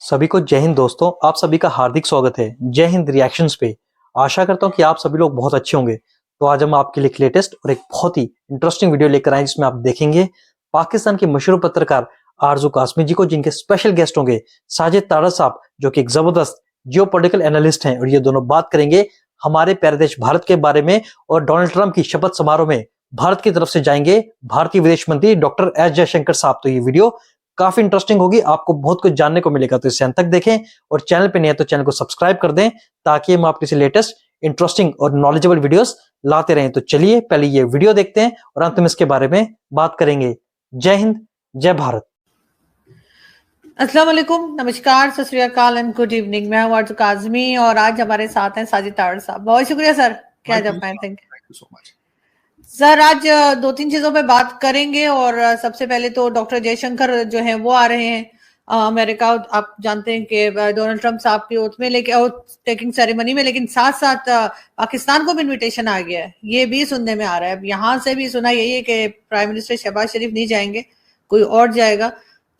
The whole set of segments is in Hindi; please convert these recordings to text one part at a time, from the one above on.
सभी को जय हिंद दोस्तों। आप सभी का हार्दिक स्वागत है जय हिंद रिएक्शंस पे। आशा करता हूँ कि आप सभी लोग बहुत अच्छे होंगे। तो आज हम आपके लिए एक लेटेस्ट और एक बहुत ही इंटरेस्टिंग वीडियो लेकर आए जिसमें आप देखेंगे पाकिस्तान के मशहूर पत्रकार आरजू कासमी जी को, जिनके स्पेशल गेस्ट होंगे साजिद तारा साहब, जो कि एक जबरदस्त जियोपॉलिटिकल एनालिस्ट हैं। और ये दोनों बात करेंगे हमारे प्यारे देश भारत के बारे में। और डोनाल्ड ट्रंप की शपथ समारोह में भारत की तरफ से जाएंगे भारतीय विदेश मंत्री डॉक्टर एस जयशंकर साहब। तो ये वीडियो काफी इंटरेस्टिंग होगी, आपको बहुत कुछ जानने को मिलेगा। तो इसे अंत तक देखें और चैनल पे नहीं है तो चैनल को सब्सक्राइब कर दें ताकि हम आपके लिए लेटेस्ट इंटरेस्टिंग और नॉलेजेबल वीडियोस लाते रहें। तो चलिए पहले ये वीडियो देखते हैं और अंत में इसके बारे में बात करेंगे। जय हिंद, जय भारत। अस्सलाम वालेकुम, नमस्कार, सत श्री अकाल एंड गुड इवनिंग। मैं हूं आरजू काज़मी और आज हमारे साथ हैं साजिद तारा साहब। बहुत शुक्रिया सर, क्या जब मैं thank you so much sir. आज दो तीन चीजों पे बात करेंगे और सबसे पहले तो डॉक्टर जयशंकर जो हैं वो आ रहे हैं अमेरिका। आप जानते हैं कि डोनाल्ड ट्रंप साहब की ओथ में लेके टेकिंग सेरेमनी में, लेकिन साथ साथ पाकिस्तान को भी इनविटेशन आ गया है। ये भी सुनने में आ रहा है। अब यहाँ से भी सुना यही है कि प्राइम मिनिस्टर शहबाज शरीफ नहीं जाएंगे, कोई और जाएगा।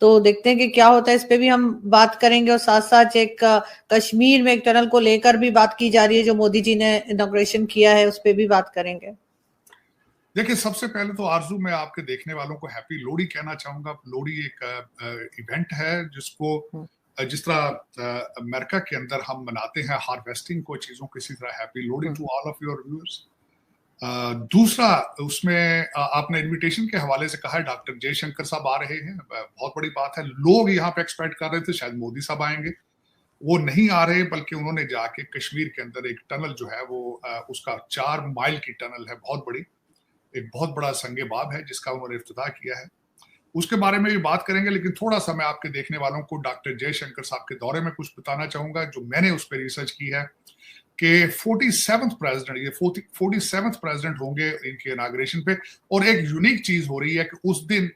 तो देखते हैं कि क्या होता है, इस पे भी हम बात करेंगे। और साथ साथ एक कश्मीर में एक टनल को लेकर भी बात की जा रही है जो मोदी जी ने इनॉग्रेशन किया है, उस पर भी बात करेंगे। देखिए, सबसे पहले तो आरजू मैं आपके देखने वालों को हैप्पी लोहड़ी कहना चाहूंगा। लोहड़ी एक इवेंट है जिसको जिस तरह अमेरिका के अंदर हम मनाते हैं हार्वेस्टिंग को चीजों की, इसी तरह happy Lohri to all of your viewers. दूसरा, उसमें आपने इनविटेशन के हवाले से कहा है डॉक्टर जयशंकर साहब आ रहे हैं, बहुत बड़ी बात है। लोग यहाँ पे एक्सपेक्ट कर रहे थे शायद मोदी साहब आएंगे, वो नहीं आ रहे, बल्कि उन्होंने जाके कश्मीर के अंदर एक टनल जो है वो उसका 4 माइल की टनल है, बहुत बड़ी, एक बहुत बड़ा संगे बाब है जिसका उन्होंने इफ्तिताह किया है। उसके बारे में भी बात करेंगे, लेकिन थोड़ा सा मैं आपके देखने वालों को डॉक्टर जयशंकर साहब के दौरे में कुछ बताना चाहूंगा जो मैंने उस पर रिसर्च की है कि 47th प्रेसिडेंट, ये 47th प्रेसिडेंट होंगे इनके इनाग्रेशन पे। और एक यूनिक चीज हो रही है कि उस दिन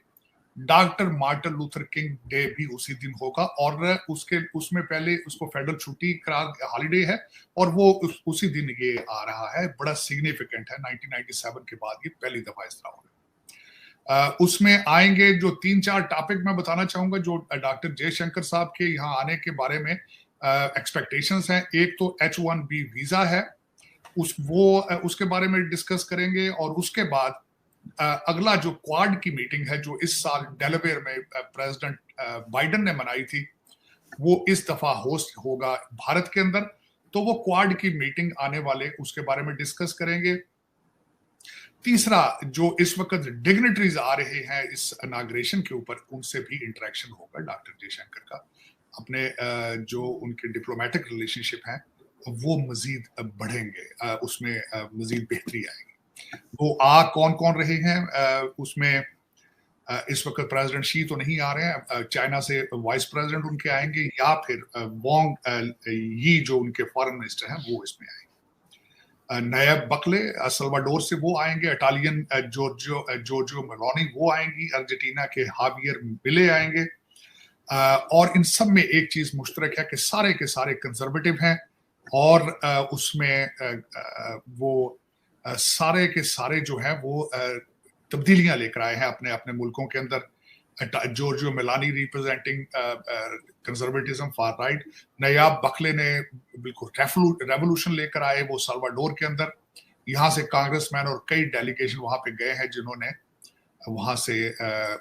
doctor Martin Luther king day भी उसी दिन होगा, और उसमें पहले उसको फेडरल छुट्टी करार हॉलीडे है, और वो उसी दिन ये आ रहा है। बड़ा सिग्निफिकेंट है, 1997 के बाद ये पहली दफा इस तरह हो रहा है। उसमें आएंगे जो 3-4 टॉपिक मैं बताना चाहूंगा जो डॉक्टर जयशंकर साहब के यहाँ आने के बारे में एक्सपेक्टेशंस हैं। एक तो H1B वीजा है, उसके बारे में डिस्कस करेंगे। और उसके बाद अगला जो क्वाड की मीटिंग है जो इस साल डेलावेयर में प्रेसिडेंट बाइडेन ने मनाई थी, वो इस दफा होस्ट होगा भारत के अंदर। तो वो क्वाड की मीटिंग आने वाले, उसके बारे में डिस्कस करेंगे। तीसरा, जो इस वक्त डिग्निटरीज आ रहे हैं इस इनॉग्रेशन के ऊपर, उनसे भी इंटरेक्शन होगा डॉक्टर जयशंकर का। अपने जो उनके डिप्लोमेटिक रिलेशनशिप हैं वो मजीद बढ़ेंगे, उसमें मजीद बेहतरी आएगी। वो कौन कौन रहे हैं उसमें इस वक्त प्रेसिडेंट शी तो नहीं आ रहे हैं, चाइना से वाइस प्रेसिडेंट उनके आएंगे, या फिर वांग यी जो उनके फॉरेन मिनिस्टर हैं वो इसमें आएंगे। नायब बकले सल्वाडोर से वो आएंगे, इटालियन जोर्जियो मेलोनी वो आएंगी, अर्जेंटीना के हावियर मिले आएंगे। और इन सब में एक चीज मुश्तरक है कि सारे के सारे कंजर्वेटिव हैं, और उसमें वो सारे के सारे जो है वो तब्दीलियां लेकर आए हैं अपने अपने मुल्कों के अंदर। Giorgia Meloni representing conservatism far right, Nayib Bukele ने बिल्कुल रेवोल्यूशन लेकर आए वो साल्वाडोर के अंदर। यहाँ से कांग्रेसमैन और कई डेलीगेशन वहां पे गए हैं जिन्होंने वहां से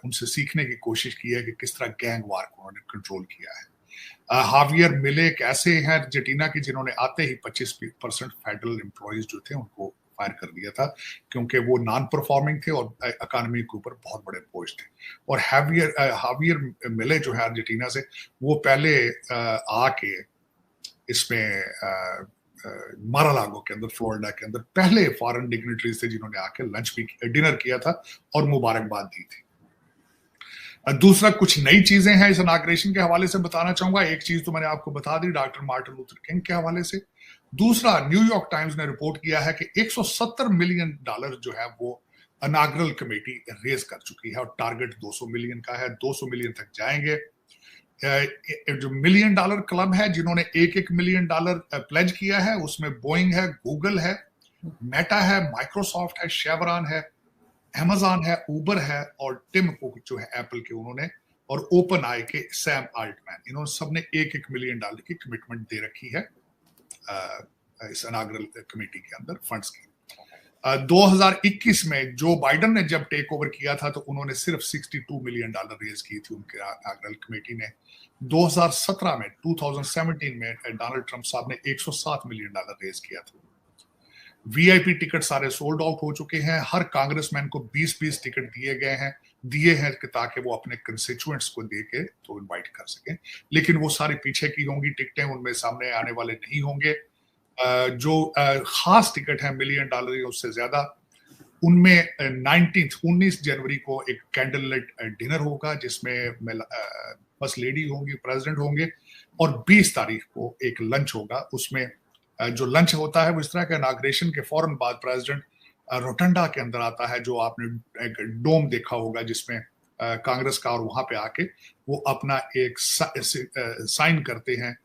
उनसे सीखने की कोशिश की है कि किस तरह गैंग वार को उन्होंने कंट्रोल किया है। हावियर मिले एक ऐसे हैं अर्जेंटीना के जिन्होंने आते ही 25% फेडरल एम्प्लॉयज जो थे उनको फायर कर दिया था, क्योंकि वो नॉन परफॉर्मिंग थे और इकोनॉमी के ऊपर बहुत बड़े बोझ थे। और हावियर मिले जो है अर्जेंटीना से, वो पहले आके इसमें मारालागो के अंदर, फ्लोरिडा के अंदर पहले फॉरेन डिग्निटरीज थे जिन्होंने आके लंच भी डिनर किया था और मुबारकबाद दी थी। दूसरा, कुछ नई चीजें हैं इस इनॉग्रेशन के हवाले से बताना चाहूंगा। एक चीज तो मैंने आपको बता दी डॉक्टर मार्टिन लूथर किंग के हवाले से। दूसरा, न्यूयॉर्क टाइम्स ने रिपोर्ट किया है कि $170 मिलियन जो है वो इनॉग्रल कमेटी रेज कर चुकी है, और टारगेट 200 मिलियन का है, 200 मिलियन तक जाएंगे। जो $1 मिलियन क्लब है जिन्होंने $1 मिलियन प्लेज किया है, उसमें बोइंग है, गूगल है, मेटा है, माइक्रोसॉफ्ट है, शेवरॉन है, अमेजॉन है, उबर है, और टिम कुक जो है एप्पल के, उन्होंने और ओपन आई के सैम आल्टमैन, इन्होंने सबने $1-1 मिलियन की कमिटमेंट दे रखी है इस इनाग्रल कमेटी के अंदर फंड्स की। 2021 में जो बाइडन ने जब टेक ओवर किया था तो उन्होंने सिर्फ $62 मिलियन रेज की थी उनके इनाग्रल कमेटी ने। 2017 में 2017 में डोनाल्ड ट्रंप साहब ने $107 मिलियन रेज किया था। वीआईपी टिकट सारे सोल्ड आउट हो चुके हैं। हर कांग्रेसमैन को 20-20 टिकट दिए हैं कि ताकि वो अपने कंस्टिट्यूएंट्स को दे के तो इनवाइट कर सकें, लेकिन वो सारी पीछे की होंगी टिकटें, उनमें सामने आने वाले नहीं होंगे। जो खास टिकट है $1 मिलियन या उससे ज्यादा, उनमें 19 जनवरी को एक कैंडल लाइट डिनर होगा जिसमें फर्स्ट लेडी होंगी, प्रेसिडेंट होंगे, और 20 तारीख को एक लंच होगा। उसमें जो लंच होता है वो इस तरह का इनाग्रेशन के फौरन बाद प्रेसिडेंट रोटंडा के अंदर आता है, जो आपने एक डोम देखा होगा जिसमें कांग्रेस का, और वहां पे आके वो अपना एक साइन करते हैं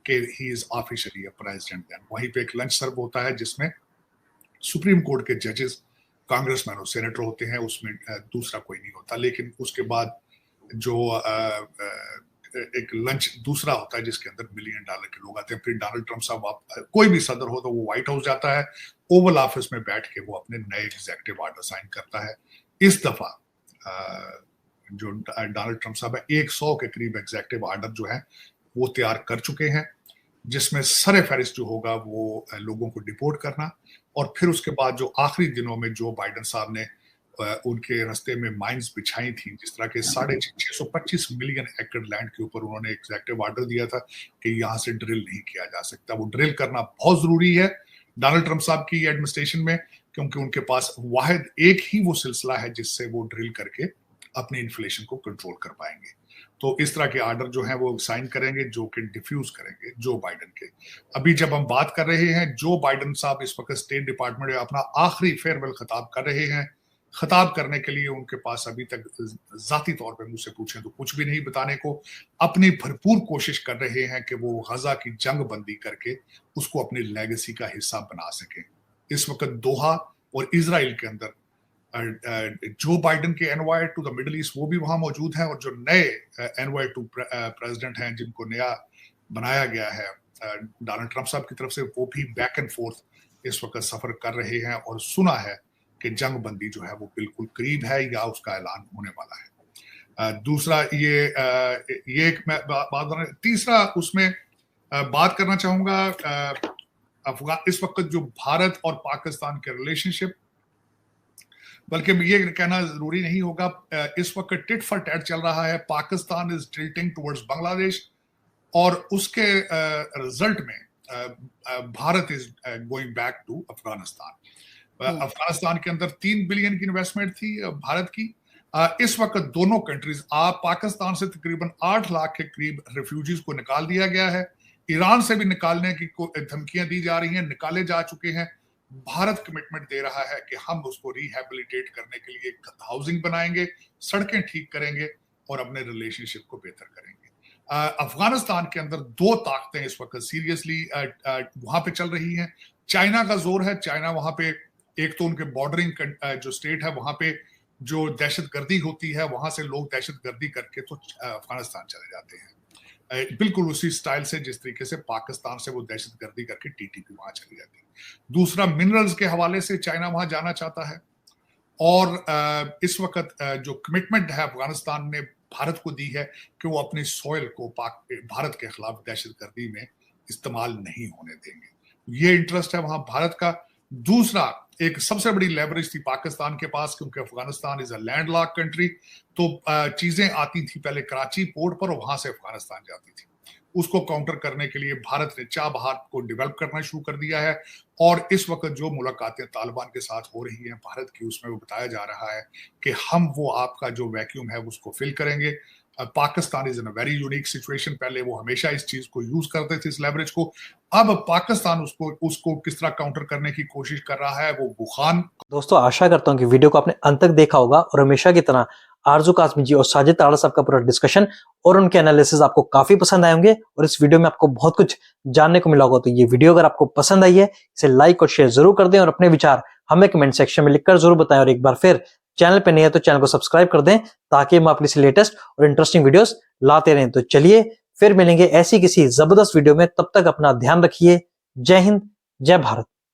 कि he is officially a president. Then वहीं पे एक लंच सर्व होता है जिसमें सुप्रीम कोर्ट के जजेस, कांग्रेसमैन और सेनेटर होते हैं, उसमें दूसरा कोई नहीं होता। लेकिन उसके बाद जो एक लंच दूसरा होता है जिसके अंदर $1 मिलियन के लोग आते हैं। फिर डोनाल्ड ट्रंप साहब, कोई भी सदर हो तो वो व्हाइट हाउस जाता है, ओवल ऑफिस में बैठ के वो अपने नए एग्जीक्यूटिव ऑर्डर साइन करता है। इस दफा जो डोनाल्ड ट्रंप साहब है 100 के करीब एग्जीक्यूटिव ऑर्डर जो है वो तैयार कर चुके हैं, जिसमें सरे फहरिस्त जो होगा वो लोगों को डिपोर्ट करना, और फिर उसके बाद जो आखिरी दिनों में जो बाइडन साहब ने उनके रास्ते में माइंस बिछाई थी, जिस तरह के 625 मिलियन एकड़ लैंड के ऊपर उन्होंने एग्जीक्यूटिव ऑर्डर दिया था कि यहाँ से ड्रिल नहीं किया जा सकता। वो ड्रिल करना बहुत जरूरी है डोनाल्ड ट्रंप साहब की एडमिनिस्ट्रेशन में, क्योंकि उनके पास वाहिद एक ही वो सिलसिला है जिससे वो ड्रिल करके अपनी इन्फ्लेशन को कंट्रोल कर पाएंगे। तो इस तरह के ऑर्डर जो हैं वो साइन करेंगे, जो कि डिफ्यूज करेंगे जो बाइडन के। अभी जब हम बात कर रहे हैं, जो बाइडन साहब इस वक्त स्टेट डिपार्टमेंट में अपना आखिरी फेयरवेल खिताब कर रहे हैं। खिताब करने के लिए उनके पास अभी तक जाती तौर पे मुझसे पूछें तो कुछ भी नहीं बताने को। अपनी भरपूर कोशिश कर रहे हैं कि वो गजा की जंग बंदी करके उसको अपनी लेगेसी का हिस्सा बना सके। इस वक्त दोहा और इजराइल के अंदर जो बाइडन के envoy to the Middle East वो भी वहां मौजूद हैं, और जो नए एनवाई टू प्रेसिडेंट हैं जिनको नया बनाया गया है डोनाल्ड ट्रंप साहब की तरफ से, वो भी बैक एंड फोर्थ इस वक्त सफर कर रहे हैं, और सुना है कि जंग बंदी जो है वो बिल्कुल करीब है या उसका ऐलान होने वाला है। दूसरा ये एक बात, तीसरा उसमें बात करना चाहूंगा इस वक्त जो भारत और पाकिस्तान के रिलेशनशिप, बल्कि ये कहना जरूरी नहीं होगा, इस वक्त टिट फॉर टैट चल रहा है। Pakistan is tilting towards Bangladesh, और उसके रिजल्ट में Bharat is going back to Afghanistan. Afghanistan के अंदर 3 बिलियन की इन्वेस्टमेंट थी भारत की। इस वक्त दोनों कंट्रीज, पाकिस्तान से तकरीबन 8 लाख के करीब रिफ्यूजीज को निकाल दिया गया है। ईरान से भी निकालने की धमकियां दी जा रही हैं, निकाले जा चुके हैं। भारत कमिटमेंट दे रहा है कि हम उसको रिहेबिलिटेट करने के लिए हाउसिंग बनाएंगे, सड़कें ठीक करेंगे और अपने रिलेशनशिप को बेहतर करेंगे। अफगानिस्तान के अंदर 2 ताकतें इस वक्त सीरियसली वहां पे चल रही हैं। चाइना का जोर है। चाइना वहां पे, एक तो उनके बॉर्डरिंग जो स्टेट है वहां पे जो दहशतगर्दी होती है, वहां से लोग दहशतगर्दी करके तो अफगानिस्तान चले जाते हैं, बिल्कुल उसी स्टाइल से जिस तरीके से पाकिस्तान से वो दहशतगर्दी करके टीटीपी वहां चली जाती है। दूसरा, मिनरल्स के हवाले से चाइना वहां जाना चाहता है, और इस वक्त जो कमिटमेंट है अफगानिस्तान ने भारत को दी है कि वो अपनी सॉइल को भारत के खिलाफ दहशतगर्दी में इस्तेमाल नहीं होने देंगे। ये इंटरेस्ट है वहां भारत का। दूसरा, एक सबसे बड़ी लेवरेज थी पाकिस्तान के पास, क्योंकि Afghanistan is a landlocked country, तो चीजें आती थी पहले कराची पोर्ट पर और वहां से अफगानिस्तान जाती थी। उसको काउंटर करने के लिए भारत ने चाबहार को डेवलप करना शुरू कर दिया है, और इस वक्त जो मुलाकातें तालिबान के साथ हो रही हैं भारत की, उसमें वो बताया जा रहा है कि हम वो आपका जो वैक्यूम है उसको फिल करेंगे। Pakistan is in a very unique situation. पहले वो हमेशा इस चीज को यूज करते थे, इस लेवरेज को। अब पाकिस्तान उसको किस तरह काउंटर करने की कोशिश कर रहा है, वो बुखान। दोस्तों, आशा करता हूं कि वीडियो को आपने अंत तक देखा होगा, और हमेशा की तरह आरजू कासमी जी और साजिद ताड़ा साहब का पूरा डिस्कशन और उनके एनालिसिस आपको काफी पसंद आए होंगे, और इस वीडियो में आपको बहुत कुछ जानने को मिला होगा। तो ये वीडियो अगर आपको पसंद आई है, इसे लाइक और शेयर जरूर कर दें, और अपने विचार हमें कमेंट सेक्शन में लिखकर जरूर बताएं। और एक बार फिर चैनल पे नहीं है तो चैनल को सब्सक्राइब कर दें ताकि हम आपके लिए लेटेस्ट और इंटरेस्टिंग वीडियोस लाते रहें। तो चलिए फिर मिलेंगे ऐसी किसी जबरदस्त वीडियो में, तब तक अपना ध्यान रखिए। जय हिंद, जय भारत।